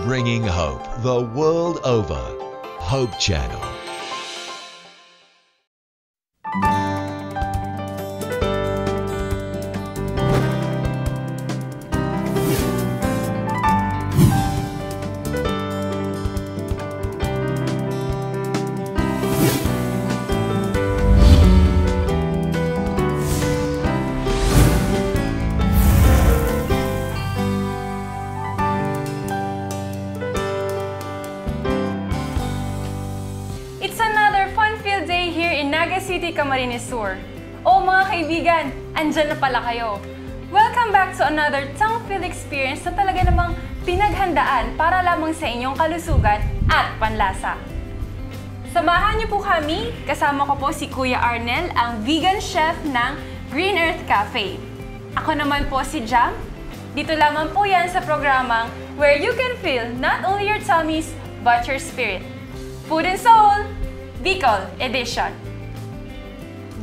bringing hope the world over. Hope Channel. City, Camarines Sur. O mga kaibigan, andyan na pala kayo. Welcome back to another tongue-filled experience na talaga namang pinaghandaan para lamang sa inyong kalusugan at panlasa. Samahan niyo po kami, kasama ko po si Kuya Arnel, ang vegan chef ng Green Earth Cafe. Ako naman po si Jam. Dito lamang po yan sa programang where you can feel not only your tummies but your spirit. Food and Soul, Bicol Edition.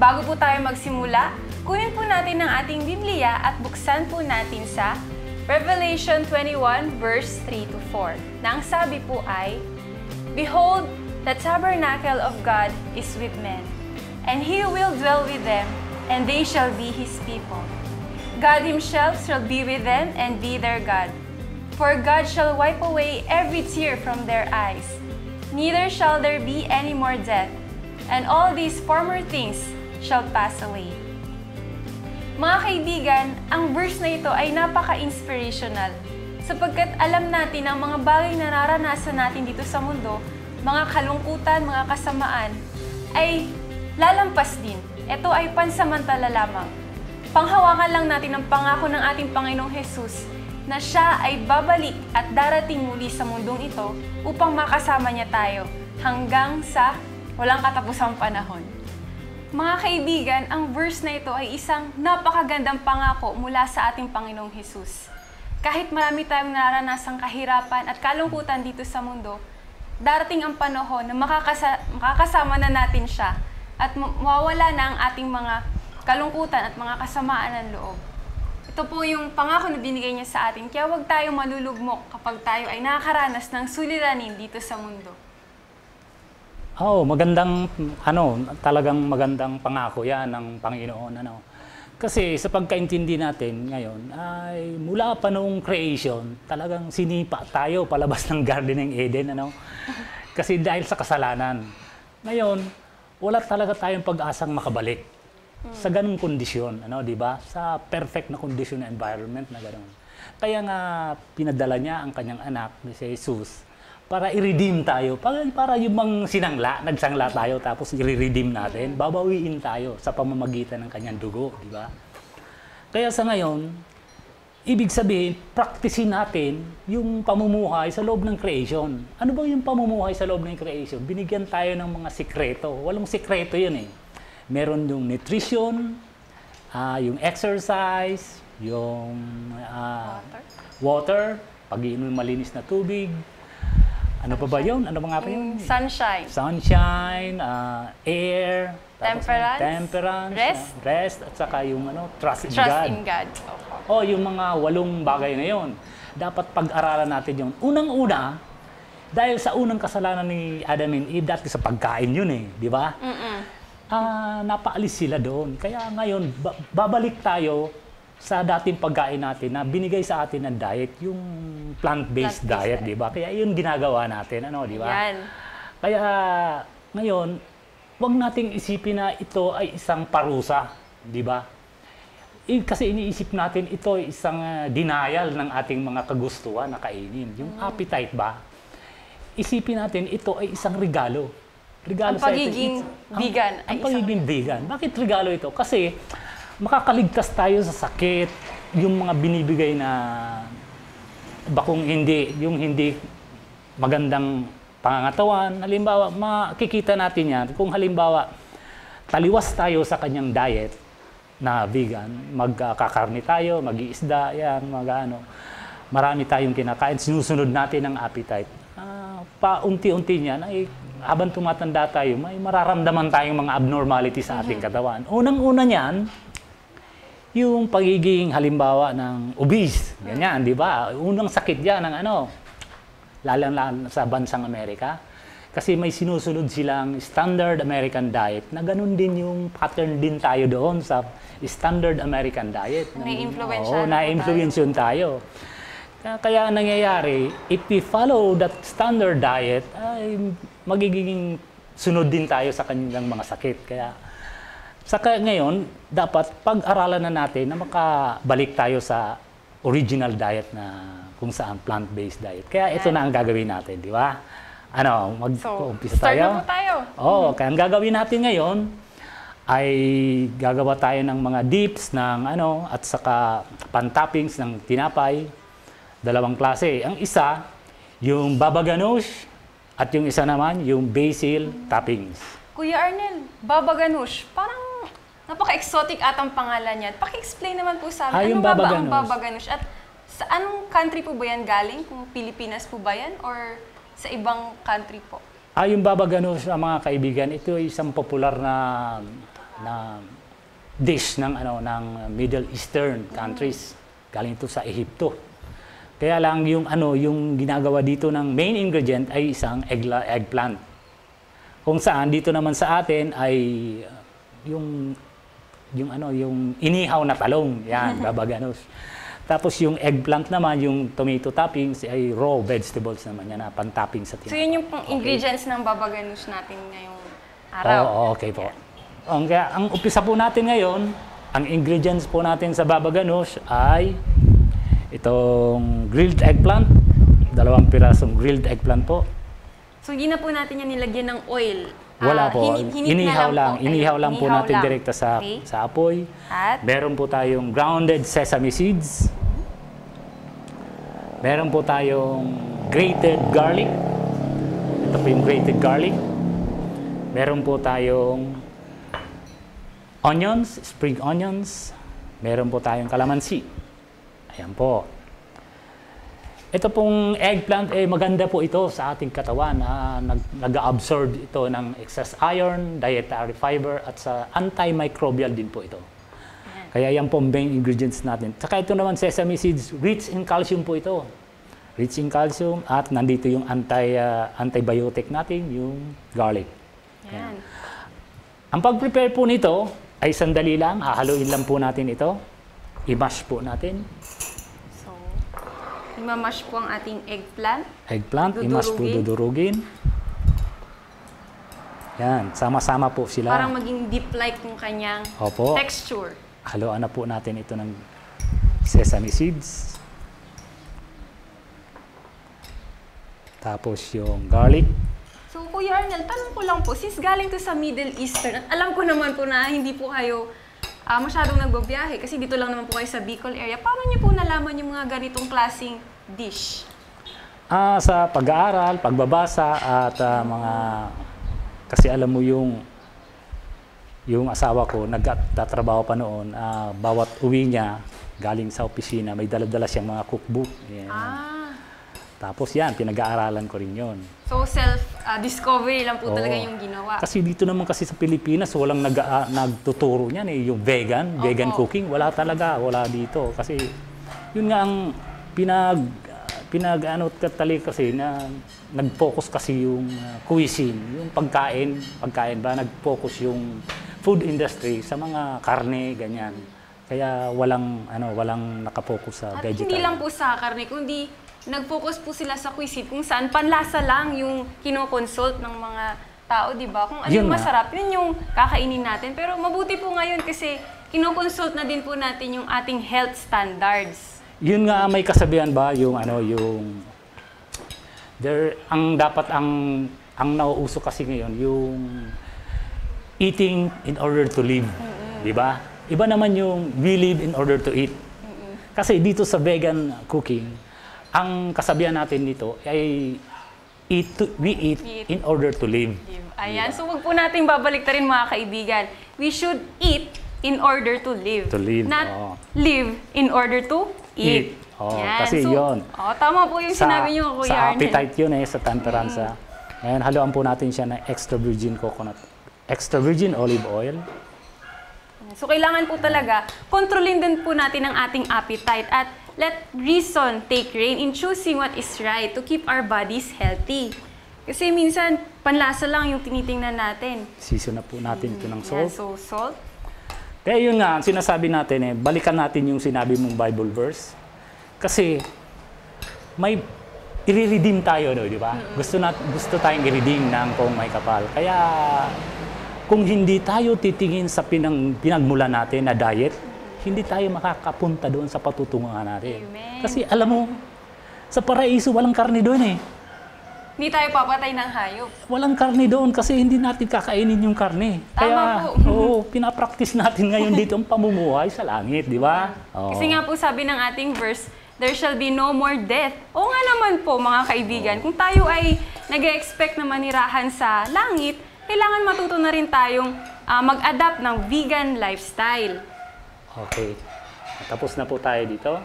Bago po tayo magsimula, kunin po natin ang ating Biblia at buksan po natin sa Revelation 21 verse 3 to 4. Na ang sabi po ay, Behold, the tabernacle of God is with men, and He will dwell with them, and they shall be His people. God Himself shall be with them and be their God. For God shall wipe away every tear from their eyes. Neither shall there be any more death, and all these former things shall pass away. Mga kaibigan, ang verse na ito ay napaka-inspirational sapagkat alam natin ang mga bagay na naranasan natin dito sa mundo, mga kalungkutan, mga kasamaan, ay lalampas din. Ito ay pansamantala lamang. Panghawakan lang natin ang pangako ng ating Panginoong Jesus na Siya ay babalik at darating muli sa mundong ito upang makasama niya tayo hanggang sa walang katapusang panahon. Mga kaibigan, ang verse na ito ay isang napakagandang pangako mula sa ating Panginoong Jesus. Kahit marami tayong naranasang kahirapan at kalungkutan dito sa mundo, darating ang panahon na makakasama na natin siya at mawawala na ang ating mga kalungkutan at mga kasamaan ng loob. Ito po yung pangako na binigay niya sa atin, kaya huwag tayong malulugmok kapag tayo ay nakakaranas ng suliranin dito sa mundo. Talagang magandang pangako yan ng Panginoon. Kasi sa pagkaintindi natin ngayon, ay mula pa noong creation, talagang sinipa tayo palabas ng Garden ng Eden. Kasi dahil sa kasalanan. Ngayon, wala talaga tayong pag-asang makabalik sa ganung kondisyon, di ba? Sa perfect na kondisyon na environment na gano'n. Kaya nga, pinadala niya ang kanyang anak, si Jesus, para i-redeem tayo. Para yung mga nagsangla tayo, tapos i-redeem natin, babawiin tayo sa pamamagitan ng kanyang dugo, di ba? Kaya sa ngayon, ibig sabihin, practicein natin yung pamumuhay sa loob ng creation. Ano ba yung pamumuhay sa loob ng creation? Binigyan tayo ng mga sikreto. Walang sikreto yun eh. Meron yung nutrition, yung exercise, yung water, pag-iinom malinis na tubig. Ano pa ba yun? Ano ba nga pa yun? Sunshine. Sunshine, air, temperance, rest, at saka yung trust in God. Trust in God. Yung mga 8 bagay na yun. Dapat pag-aralan natin yun. Unang-una, dahil sa unang kasalanan ni Adam and Eve, dati sa pagkain yun eh, di ba? Napaalis sila doon. Kaya ngayon, babalik tayo sa dating pagkain natin na binigay sa atin ng diet, yung plant-based diet, di ba? Kaya yun ginagawa natin, di ba? Yan. Kaya ngayon, huwag nating isipin na ito ay isang parusa, di ba? Kasi iniisip natin ito ay isang denial ng ating mga kagustuhan na kainin. Yung appetite ba? Isipin natin ito ay isang regalo. Ang pagiging vegan. Ang pagiging vegan. Bakit regalo ito? Kasi makakaligtas tayo sa sakit, yung mga binibigay na yung hindi magandang pangangatawan. Halimbawa, makikita natin yan. Kung halimbawa, taliwas tayo sa kanyang diet na vegan, magkakarni tayo, mag-iisda, yan, marami tayong kinakain, sinusunod natin ang appetite. Paunti-unti niyan, habang tumatanda tayo, may mararamdaman tayong mga abnormality sa ating katawan. Unang-una niyan, yung pagiging halimbawa ng obese, ganyan, di ba? Unang sakit yan ng lalo sa bansang Amerika. Kasi may sinusunod silang standard American diet na ganun din yung pattern din tayo doon sa standard American diet. Nai-influensya Oo, na-influensyon tayo. Kaya ang nangyayari, if we follow that standard diet, ay magiging sunod din tayo sa kanilang mga sakit. Kaya ngayon, dapat pag-aralan na natin na makabalik tayo sa original diet na kung saan plant-based diet. Kaya ito na ang gagawin natin, di ba? Ano, mag-umpisa start tayo? na po tayo. Oo, kaya ang gagawin natin ngayon ay gagawa tayo ng mga dips ng at saka pan-toppings ng tinapay. Dalawang klase. Ang isa, yung baba ganoush at yung isa naman, yung basil toppings. Kuya Arnel, baba ganoush, parang napaka-exotic atang pangalan niya. Paki-explain naman po sa amin, ano yung ba baba ang ganoush? baba ganoush? At sa anong country po ba yan galing? Kung Pilipinas po ba yan? Or sa ibang country po? Yung baba ganoush, mga kaibigan, ito ay isang popular na dish ng Middle Eastern countries. Galing ito sa Ehipto. Kaya lang yung ginagawa dito ng main ingredient ay isang eggplant. Kung saan dito naman sa atin ay yung inihaw na talong, yan, baba ganoush. Tapos yung eggplant naman, yung tomato toppings ay raw vegetables naman yan na pan-topping sa tinapay. So yun yung pang ingredients ng baba ganoush natin ngayong araw. Oo, okay po. Kaya ang umpisa po natin ngayon, ang ingredients po natin sa baba ganoush ay itong grilled eggplant, 2 pirasong grilled eggplant po. So hindi na po natin yan nilagyan ng oil. Wala po, inihaw lang. Inihaw lang po natin lang. direkta sa apoy. At Meron po tayong grounded sesame seeds. Meron po tayong grated garlic. Ito po yung grated garlic. Meron po tayong onions, spring onions. Meron po tayong calamansi. Ayan po. Ito pong eggplant, maganda po ito sa ating katawan. Nag-absorb ito ng excess iron, dietary fiber, at sa antimicrobial din po ito. Kaya yan po ang main ingredients natin. Saka ito naman sesame seeds, rich in calcium po ito. Rich in calcium at nandito yung antibiotic natin, yung garlic. yan. Ang pag-prepare po nito ay sandali lang, hahaluin lang po natin ito. I-mash po natin. So, imamash po ang ating eggplant. Eggplant, i-mash po dudurugin. Yan, sama-sama po sila. Parang maging deep-like yung kanyang Opo. texture. Haluan na po natin ito ng sesame seeds. Tapos yung garlic. So, Kuya Arnel, tanong ko lang po, since galing to sa Middle Eastern, at alam ko naman po na hindi po kayo masyadong nagbabiyahe kasi dito lang naman po kayo sa Bicol area. Paano niyo po nalaman yung mga ganitong klaseng dish? Sa pag-aaral, pagbabasa at kasi alam mo yung asawa ko nagtatrabaho pa noon, bawat uwi niya galing sa opisina may dala-dala siyang mga cookbook. Yan. Tapos yan, pinag-aaralan ko rin yon. So self-discovery lang po talaga yung ginawa. Kasi dito naman kasi sa Pilipinas, walang nagtuturo niyan yung vegan cooking. Wala talaga, wala dito. Kasi yun nga ang kasi na nag-focus kasi yung cuisine, yung pagkain ba, nag-focus yung food industry sa mga karne, ganyan. Kaya walang nakapokus sa At vegetarian. hindi lang po sa karne, kundi nag-focus po sila sa cuisine kung saan panlasa lang yung kinoconsult ng mga tao, di ba? Kung ano yung masarap, yun yung kakainin natin. Pero mabuti po ngayon kasi kinoconsult na din po natin yung ating health standards. Yun nga may kasabihan ba yung ang nauuso kasi ngayon yung eating in order to live, di ba? Iba naman yung we live in order to eat. Kasi dito sa vegan cooking, ang kasabihan natin dito ay we eat in order to live. Ayan, so wag po nating babalik rin mga kaibigan. We should eat in order to live. Not live in order to eat. Kasi yun. Tama po yung sinabi niyo, Kuya Arnel. Sa appetite yun sa temperanza. Ngayon, haluan po natin siya ng extra virgin coconut, extra virgin olive oil. So, kailangan po talaga, kontrolin din po natin ang ating appetite. At let reason take reign in choosing what is right to keep our bodies healthy. Kasi minsan, panlasa lang yung tinitingnan natin. Season na po natin ito ng Yeah, salt. so salt. Kaya yun nga, sinasabi natin balikan natin yung sinabi mong Bible verse. Kasi may i-redeem tayo, no, di ba? Gusto tayong i-redeem ng kung may kapal. Kaya kung hindi tayo titingin sa pinagmula natin na diet, hindi tayo makakapunta doon sa patutunguhan natin. Amen. Kasi alam mo, sa paraiso walang karne doon eh. Hindi tayo papatay ng hayop. Walang karne doon kasi hindi natin kakainin yung karne. Tama Kaya, po. oo, pinapractice natin ngayon dito ang pamumuhay sa langit, di ba? Oo. Kasi nga po sabi ng ating verse, there shall be no more death. Oo nga naman po mga kaibigan, kung tayo ay nag-expect na manirahan sa langit, kailangan matuto na rin tayong mag-adapt ng vegan lifestyle. Okay. Tapos na po tayo dito.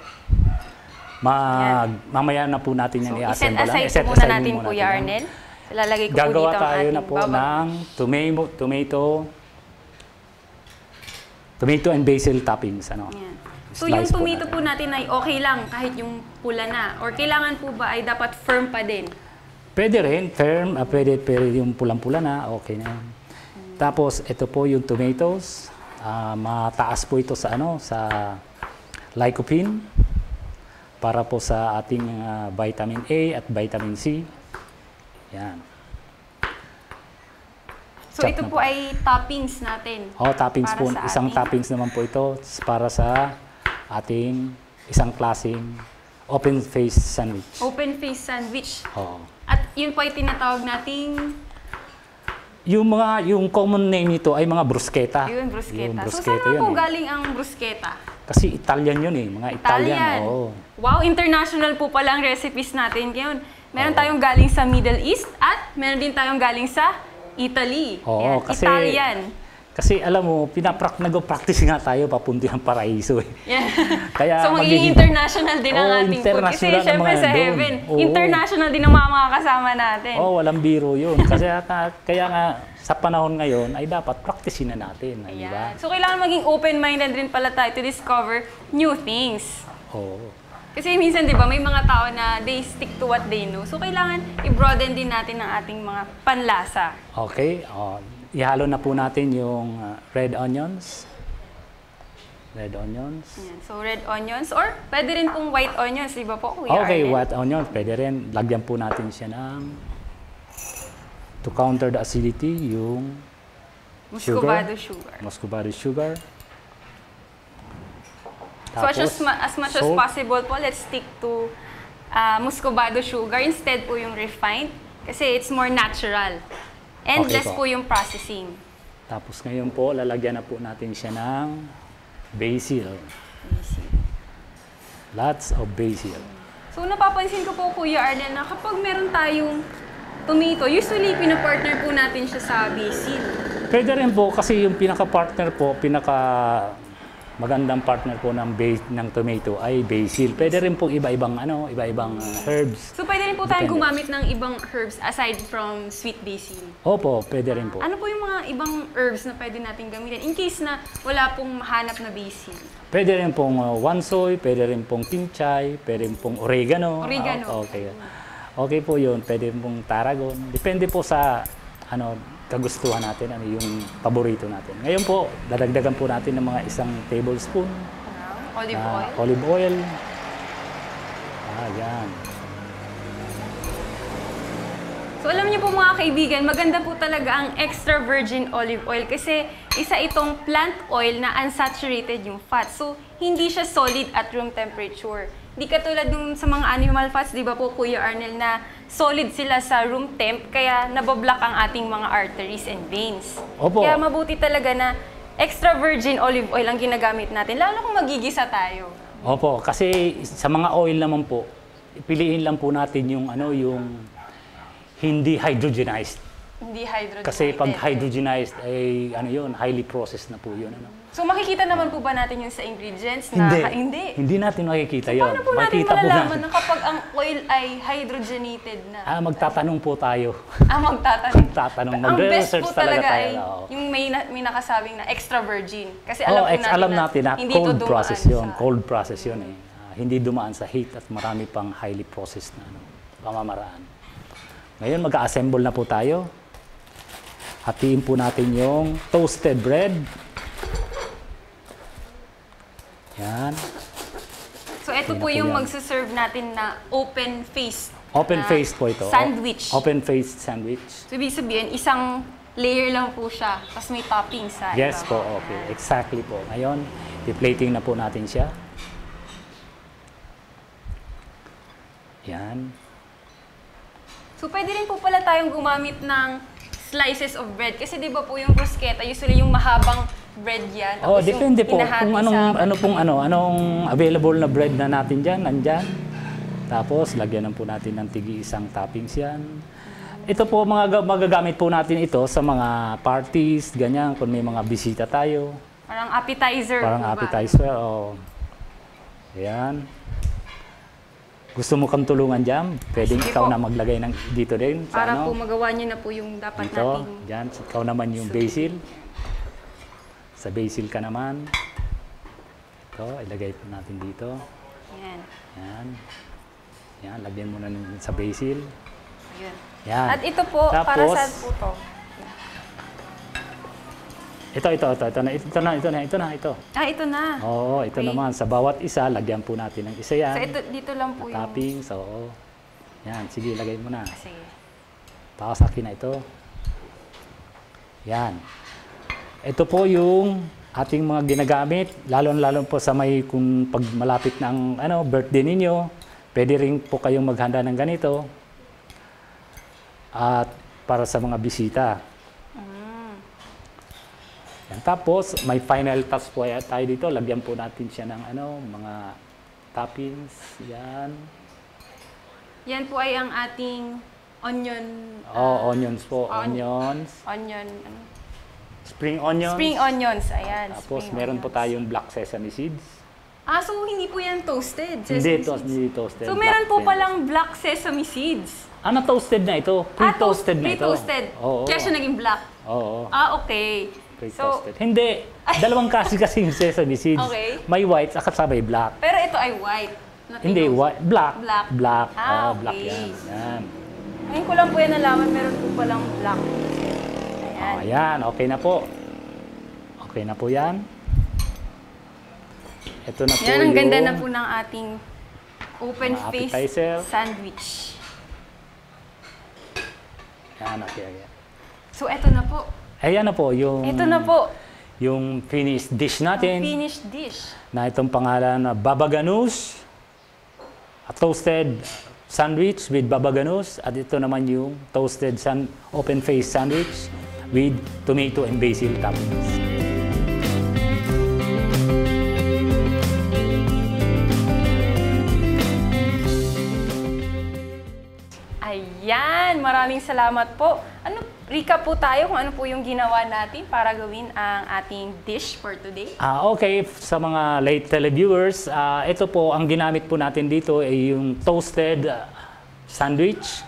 Mamaya na po natin yan So, i-set i-assemble. aside po muna natin, Kuya Arnel. Lalagay ko po Gagawa dito ang tayo ating na po ng tomato and basil toppings. Ano? Yan. So yung Slice po tomato natin. po natin ay okay lang kahit yung pula na? Or kailangan po ba ay dapat firm pa din? Pwede rin, firm, pwede yung pulang-pula na, okay na. Tapos ito po yung tomatoes. Mataas po ito sa sa lycopene para po sa ating vitamin A at vitamin C. Yan. So Chop ito na po ay toppings natin. Toppings Para po. sa Isang ating- toppings naman po ito para sa ating isang klaseng open face sandwich. Open face sandwich. Oh. At yun po ay tinatawag nating Yung common name nito ay mga bruschetta. yun, bruschetta. Yung So saan yun po eh. galing ang bruschetta? Kasi Italian yun eh, mga Italian. Oo. Wow, international po pala ang recipes natin ngayon. Meron Oo. tayong galing sa Middle East at meron din tayong galing sa Italy. Oo, Yan, kasi- Italian. Kasi alam mo, nag-practice nga tayo papunti ang paraiso eh. Yan. Kaya So magiging international din ang Oo, ating food. Kasi international ang syempre mga sa doon. heaven, Oo. international din ang mga kasama natin. Oh, walang biro yun. Kasi kaya nga sa panahon ngayon ay dapat practicein na natin, di ba? Ayan. So kailangan maging open-minded rin pala tayo to discover new things. Oo. Kasi minsan, di ba, may mga tao na they stick to what they know. So kailangan i-broaden din natin ang ating mga panlasa. Okay. Ihalo na po natin yung red onions. Red onions. Ayan. So red onions or pwede rin pong white onions, di ba po, Kuya Okay, Arnel? white onions. Pwede rin. Lagyan po natin siya ng to counter the acidity, yung Muscovado sugar. muscovado sugar. So as much as salt. possible po, let's stick to muscovado sugar instead po yung refined kasi it's more natural. And Okay less po. po yung processing. Tapos ngayon po, lalagyan na po natin siya ng basil. Lots of basil. So napapansin ko po, Kuya Arnel, na kapag meron tayong tomato, usually pinapartner po natin siya sa basil. Pwede rin po kasi yung pinaka-partner po, magandang partner po ng tomato ay basil. Pwede rin po iba-ibang iba-ibang herbs. So pwede rin po tayong Depende. gumamit ng ibang herbs aside from sweet basil. Opo, pwede rin po. Ano po yung mga ibang herbs na pwede natin gamitin in case na wala pong mahanap na basil? Pwede rin pong wansoy, pwede rin pong kinchay, pwede rin pong oregano. Oregano. Okay. Okay po yun. Pwede rin pong tarragon. Depende po sa kagustuhan natin, yung paborito natin. Ngayon po, dadagdagan po natin ng mga 1 tablespoon Olive na oil. olive oil. Yan. So alam niyo po mga kaibigan, maganda po talaga ang extra virgin olive oil kasi isa itong plant oil na unsaturated yung fat. So hindi siya solid at room temperature. Di katulad nung sa mga animal fats, di ba po Kuya Arnel, na solid sila sa room temp kaya nabablock ang ating mga arteries and veins. Opo. Kaya mabuti talaga na extra virgin olive oil ang ginagamit natin, lalo kung magigisa tayo. Opo, kasi sa mga oil naman po, piliin lang po natin yung yung hindi hydrogenized. Hindi hydrogenated. Kasi pag hydrogenized ay highly processed na po yun. So makikita naman po ba natin yun sa ingredients na hindi? Hindi natin makikita yun. Paano po natin Makikita po malalaman natin. na kapag ang oil ay hydrogenated na? Magtatanong po tayo. Magtatanong. Magtatanong. Ang best Magre-research po talaga talaga tayo. ay Oo. yung may nakasabing na extra virgin. Kasi alam po natin alam na natin na hindi cold ito process dumaan yun. sa- Cold process yun eh. hindi dumaan sa heat at marami pang highly processed na pamamaraan. Ngayon mag-assemble na po tayo. Hatiin po natin yung toasted bread. Yan. So ito po yung magsaserve natin na open-faced. Open-faced po ito. Sandwich. Open-faced sandwich. So ibig sabihin, isang layer lang po siya, tapos may toppings sa Yes ibabaw. po, okay. Exactly po. Ngayon, i-plating na po natin siya. Yan. So pwede rin po pala tayong gumamit ng slices of bread. Kasi di ba po yung bruschetta, usually yung mahabang bread yan. Oh, Tapos depende yung po hinahati kung anong available na bread na natin diyan, nandyan. Tapos lagyan po natin ng tigi-isang toppings yan. Ito po magagamit po natin ito sa mga parties, ganyan, kung may mga bisita tayo. Parang appetizer. Parang po ba? appetizer, oh. Yan. Gusto mo kang tulungan dyan? Pwedeng Sige ikaw po. na maglagay ng dito din. Sa Para ano. po magawa niyo na po yung dapat Dito, nating... dyan. Ikaw naman yung basil. Sa basil ka naman. Ito, ilagay po natin dito. Yan. Yan. Yan, lagyan mo na sa basil. Ayun. Yan. At ito po, para Tapos, saan po to? ito na. Ah, ito na. Oo, ito Okay. naman. Sa bawat isa, lagyan po natin ng isa yan. So ito, dito lang po yung... Toppings, oo. Yan, sige, lagay mo na. Sige. Tapos akin na ito. Yan. Ito po yung ating mga ginagamit, lalo po sa may kung pag malapit ng birthday ninyo, pwede rin po kayong maghanda ng ganito. At para sa mga bisita. Yan. Tapos may final touch po tayo dito, lagyan po natin siya ng mga toppings. Yan. Yan po ay ang ating onion... Onions po. Onions. Onion... Spring onions. Spring onions. Ayan. Tapos spring meron po onions. tayong black sesame seeds. Ah, so hindi po yan toasted? Hindi, Sesame seeds. hindi toasted. So black meron po sesame. palang black sesame seeds. Toasted na ito. Pre-toasted na ito. Pre-toasted. Oo. Kaya siya naging black. Oo. Ah, okay. Pre-toasted. Hindi. Dalawang kasi yung sesame seeds. Okay. May white at sabay black. Pero ito ay white. not Hindi, toasted. white. Black. Black. Black. Ah, Black okay. yan. Yan. Ngayon ko lang po yan nalaman, meron po palang black. Ayan. Ayan. Okay na po. Okay na po yan. Ito na po Yan, ang ganda yung na po ng ating open-faced appetizer. sandwich. Yan, okay. So, eto na po. Ayan na po yung... Ito na po. Yung finished dish Ang natin. finished dish. Na itong pangalan na baba ganoush, a toasted sandwich with baba ganoush, at ito naman yung toasted open-faced sandwich with tomato and basil toppings. Ayan, maraming salamat po. Recap po tayo kung ano po yung ginawa natin para gawin ang ating dish for today. Okay, sa mga late televiewers, ito po ang ginamit po natin dito ay yung toasted sandwich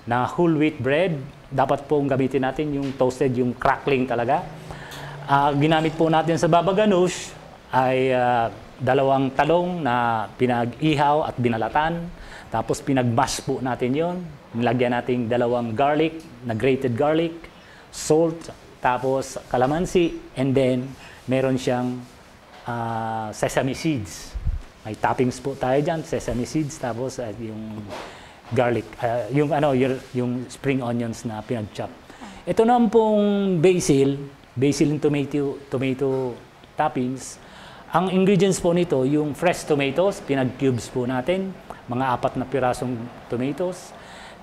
na whole wheat bread. Dapat po gamitin natin yung toasted, yung crackling talaga. Ginamit po natin sa baba ganoush ay dalawang talong na pinag-ihaw at binalatan. Tapos pinag-mash po natin yon. Nilagyan natin dalawang garlic, na grated garlic, salt, tapos calamansi, and then meron siyang sesame seeds. May toppings po tayo dyan, sesame seeds, tapos yung garlic, yung spring onions na pinag-chop. Ito naman pong basil and tomato toppings. Ang ingredients po nito, yung fresh tomatoes, pinag-cubes po natin, mga 4 na pirasong tomatoes.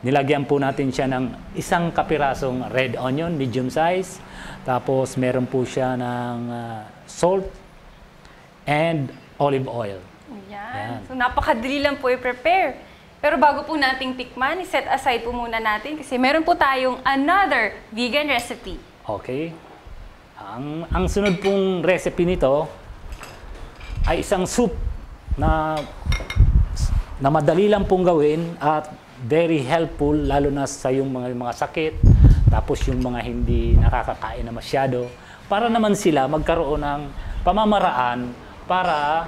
Nilagyan po natin siya ng isang kapirasong red onion, medium size. Tapos meron po siya ng salt and olive oil. Ayan. So napakadali lang po i-prepare. Pero bago po nating tikman, i-set aside po muna natin kasi meron po tayong another vegan recipe. Okay. Ang sunod pong recipe nito ay isang soup na madali lang pong gawin at very helpful lalo na sa yung mga sakit, tapos yung mga hindi nakakakain na masyado, para naman sila magkaroon ng pamamaraan para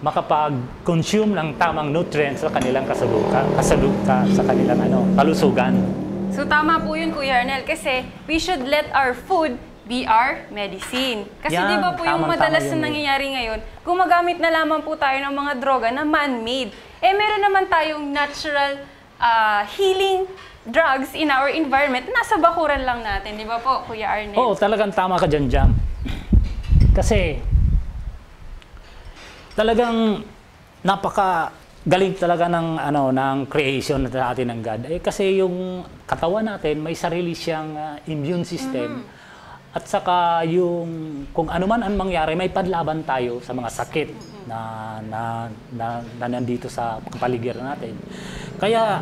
makapag-consume ng tamang nutrients sa kanilang sa kanilang kalusugan. So tama po yun, Kuya Arnel, kasi we should let our food be our medicine. Kasi Yan, di ba po yung tamang-tama madalas yun na nangyayari ngayon, gumagamit na lamang po tayo ng mga droga na man-made. Meron naman tayong natural healing drugs in our environment. Nasa bakuran lang natin, di ba po, Kuya Arnel? Oo, talagang tama ka dyan, Jam. Kasi talagang napaka-galing talaga ng creation na atin ng God. Kasi yung katawan natin, may sarili siyang immune system. At saka yung kung ano man ang mangyari, may panlaban tayo sa mga sakit na nandito sa kapaligiran natin. Kaya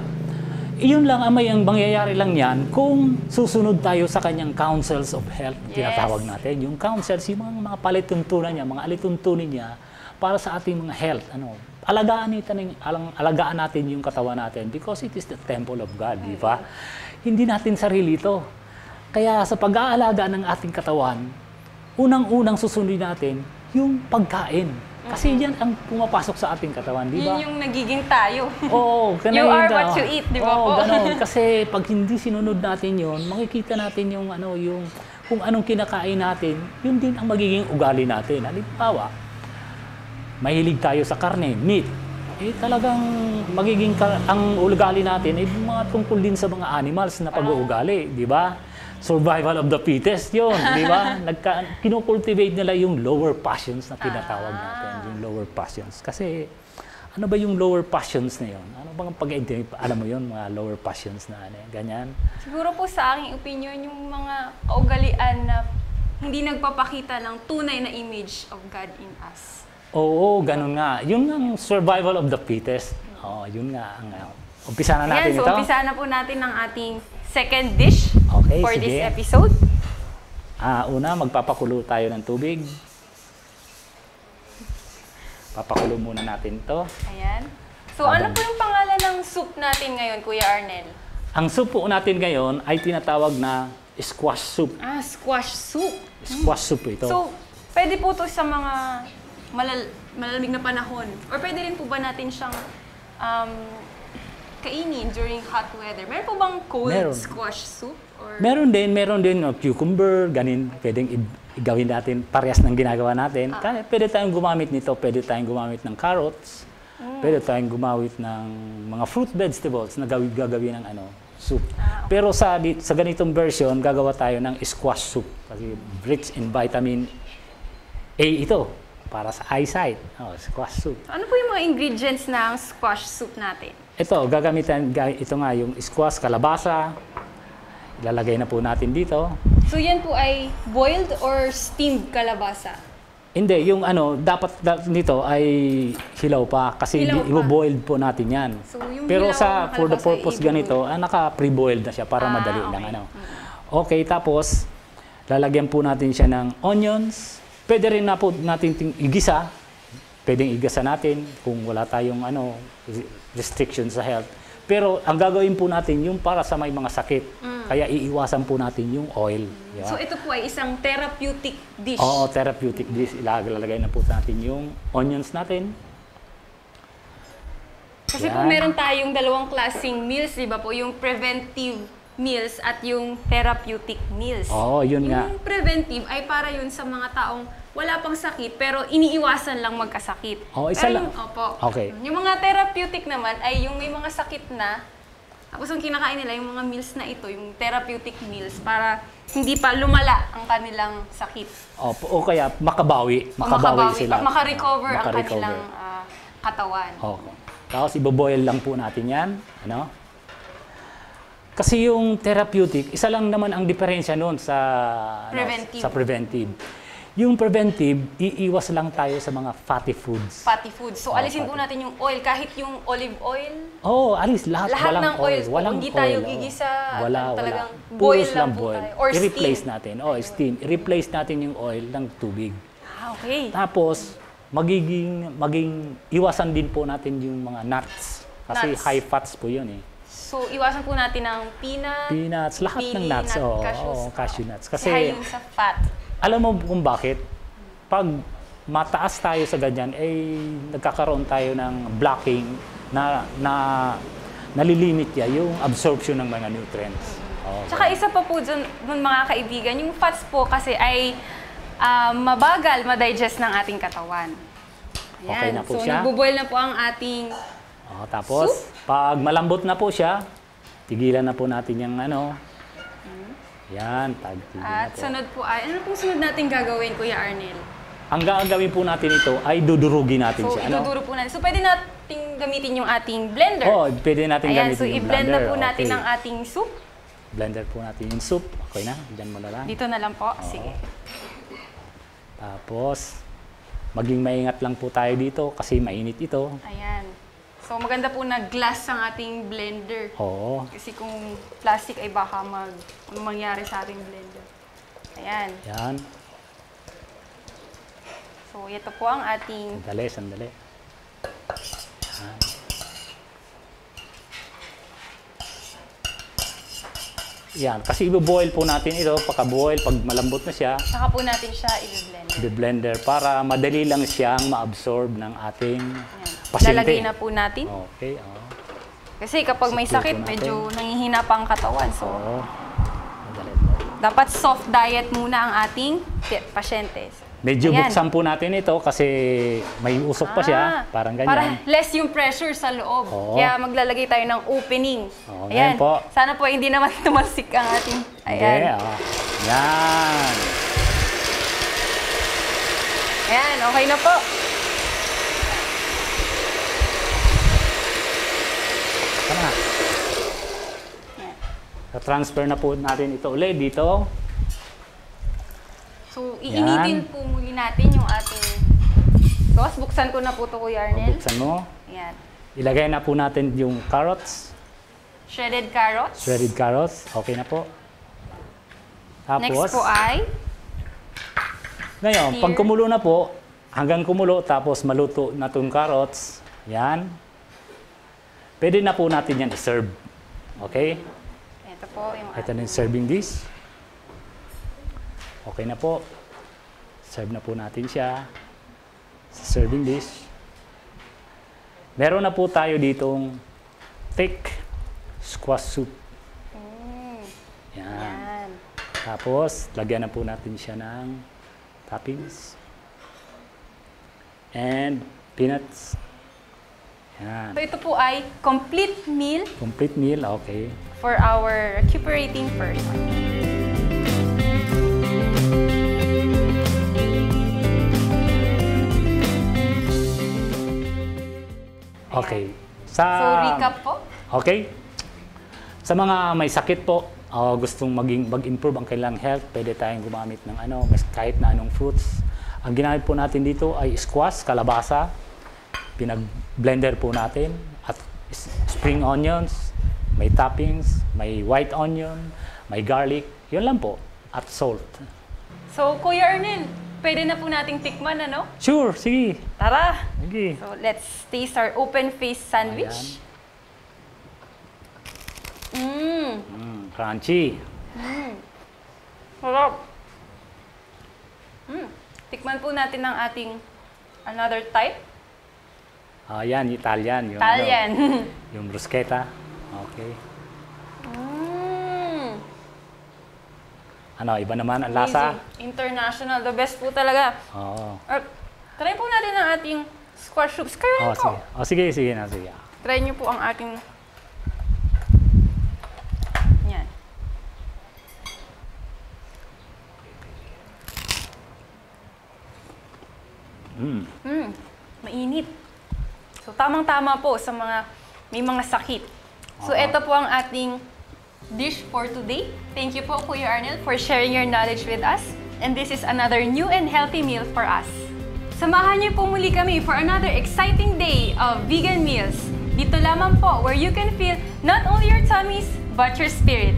iyon lang ang mangyayari lang yan kung susunod tayo sa kanyang counsels of health, tinatawag natin. Yung counsels, yung mga palituntunan niya, mga alituntunin niya para sa ating mga health. Alagaan natin yung katawan natin because it is the temple of God, di ba? Hindi natin sarili ito. Kaya sa pag-aalaga ng ating katawan, unang-unang susundin natin yung pagkain. Kasi yan ang pumapasok sa ating katawan, di ba? Yun yung nagiging tayo. Oo, You are what you eat, di ba po? Ganun. Kasi pag hindi sinunod natin yon, makikita natin yung kung anong kinakain natin, yun din ang magiging ugali natin. Halimbawa, mahilig tayo sa karne, meat. Talagang magiging ang ugali natin ay mga tungkol din sa mga animals na pag-uugali, di ba? Survival of the fittest yun, di ba? Kinocultivate nila yung lower passions na tinatawag natin, yung lower passions. Kasi ano ba yung lower passions na yun? Ano bang alam mo yun, mga lower passions na ganyan? Siguro po sa aking opinion, yung mga kaugalian na hindi nagpapakita ng tunay na image of God in us. Oo, ganun nga. Yun ang survival of the fittest. Yun nga. Umpisa na natin ito. So umpisa na po natin ng ating second dish for sige. this episode. Una, magpapakulo tayo ng tubig. Papakulo muna natin ito. Ayan. So ano po yung pangalan ng soup natin ngayon, Kuya Arnel? Ang soup po natin ngayon ay tinatawag na squash soup. Squash soup. Squash soup ito. So, pwede po ito sa mga malalamig na panahon? Or pwede rin po ba natin siyang kainin during hot weather? Meron po bang cold squash soup? Or? Meron din cucumber, ganin, pwedeng gawin natin parehas ng ginagawa natin. Pwede tayong gumamit nito, pwede tayong gumamit ng carrots, pwede tayong gumamit ng mga fruit vegetables na gagawin ng soup. Okay. Pero sa ganitong version, gagawa tayo ng squash soup kasi rich in vitamin A ito para sa eyesight. Squash soup. So, ano po yung mga ingredients ng squash soup natin? Ito, ito nga yung squash, kalabasa. Ilalagay na po natin dito. So yan po ay boiled or steamed kalabasa? Hindi, yung dapat nito ay hilaw pa kasi i-boiled po natin yan. So, yung pero hilaw for the purpose ganito, naka-pre-boiled na siya para madali lang. Okay, tapos lalagyan po natin siya ng onions. Pwede rin na po natin igisa. Pwedeng igisa natin kung wala tayong restriction sa health. Pero ang gagawin po natin yung para sa may mga sakit. Kaya iiwasan po natin yung oil. Diba? So ito po ay isang therapeutic dish. Oo, therapeutic dish. Ilalagay na po natin yung onions natin. Kasi po meron tayong dalawang klaseng meals, di ba po? Yung preventive meals at yung therapeutic meals. Oo, yun nga. Yung preventive ay para yun sa mga taong wala pang sakit pero iniiwasan lang magkasakit. Isa lang. Opo. Okay. Yung mga therapeutic naman ay yung may mga sakit na, tapos ang kinakain nila yung mga meals na ito, yung therapeutic meals para hindi pa lumala ang kanilang sakit. O kaya makabawi sila. Makarecover ang kanilang katawan. Tapos iboboil lang po natin yan. Kasi yung therapeutic, isa lang naman ang diferensya noon sa preventive. Yung preventive, iiwas lang tayo sa mga fatty foods. Fatty foods. So, alisin po natin yung oil. Kahit yung olive oil. Alis lahat. Lahat ng oils po. Hindi tayo gigisa. Talagang boil lang po tayo. Or steam. I-replace natin. Steam. I-replace natin yung oil ng tubig. Okay. Tapos, maging iwasan din po natin yung mga nuts. Kasi high fats po yun eh. So, iwasan po natin ng peanuts, lahat ng nuts. Cashew nuts. Kasi high yung sa fat. Alam mo kung bakit? Pag mataas tayo sa ganyan, nagkakaroon tayo ng blocking na nalilimit niya yung absorption ng mga nutrients. Tsaka isa pa po dun mga kaibigan, yung fats po kasi ay mabagal ma-digest ng ating katawan. Ayan. Okay na po so, siya. nagbo-boil na po ang ating tapos, pag malambot na po siya, tigilan na po natin yung Yan, tigil na at po. sunod po ay, ano pong sunod natin gagawin, Kuya Arnel? Ang gagawin po natin ito ay dudurugin natin So, siya. iduduro po natin. So, pwede nating gamitin yung ating blender. Pwede natin Ayan, gamitin so yung i-blend blender. na po natin Okay. ang ating soup. Blender po natin yung soup. Okay na, dyan mo na lang. Dito na lang po. Sige. Tapos, maging maingat lang po tayo dito kasi mainit ito. Ayan. So, maganda po na glass ang ating blender. Oo. Kasi kung plastic ay baka mangyari sa ating blender. Ayan. Yan. So, ito po ang ating... Sandali. Yan. Yan. Kasi i-boil po natin ito. Pagka-boil, pag malambot na siya, Saka po natin siya i-blender. i-blender para madali lang siyang ma-absorb ng ating Ayan. pasyente. Lalagay na po natin. Okay. Kasi kapag may Sakto sakit, po natin. medyo nanghihina pa ang katawan. So, Oo. Madali po. dapat soft diet muna ang ating pasyente. Medyo Ayan. buksan po natin ito kasi may usok pa siya. Parang ganyan. Para less yung pressure sa loob. Oo. Kaya maglalagay tayo ng opening. Oo, Ayan. ngayon po. Sana po hindi naman tumalsik ang ating... Ayan. Okay, Yan. Ayan, okay na po. Tama. Ayan. Transfer na po natin ito ulit dito. So, iinitin po muli natin yung ating sauce. Buksan ko na po ito, Kuya Arnel. Buksan mo. Ayan. Ilagay na po natin yung carrots. Shredded carrots. Shredded carrots. Okay na po. Tapos, Next po ay ngayon, Here. pag kumulo na po, hanggang kumulo, tapos maluto na itong carrots, yan. Pwede na po natin yan i-serve. Okay? ito po yung Ito na yung serving dish. Okay na po. Serve na po natin siya sa serving dish. Meron na po tayo ditong thick squash soup. Yan. Yan. Tapos, lagyan na po natin siya ng toppings. And peanuts. Yan. So ito po ay complete meal Complete meal, okay. for our recuperating person. Okay. So recap po. Okay. Sa mga may sakit po, gustong mag-improve ang kanilang health, pwede tayong gumamit ng kahit na anong fruits. Ang ginamit po natin dito ay squash, kalabasa, pinag-blender po natin, at spring onions, may toppings, may white onion, may garlic, yun lang po, at salt. So Kuya Arnel, pwede na po nating tikman, ano? Sure, sige. Tara! Sige. So let's taste our open-faced sandwich. Crunchy. Sarap! Tikman po natin ang ating another type. Yan, Italian. Yung, Italian. yung bruschetta. Okay. Iba naman ang lasa. Amazing. International. The best po talaga. Oo. Try po natin ang ating squash soup. Kayo Sige. po. Sige na. Try niyo po ang ating... Yan. Mainit. So, tamang-tama po sa may mga sakit. So, ito po ang ating dish for today. Thank you po, Kuya Arnel, for sharing your knowledge with us. And this is another new and healthy meal for us. Samahan niyo po muli kami for another exciting day of vegan meals. Dito lamang po where you can feel not only your tummies, but your spirit.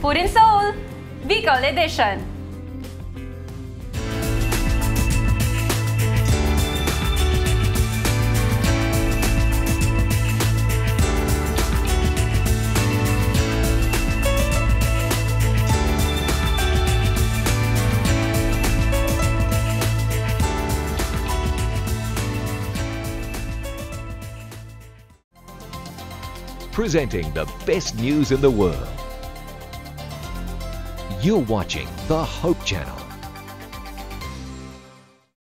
Food and Soul, Bicol Edition. presenting the best news in the world. You're watching the Hope Channel.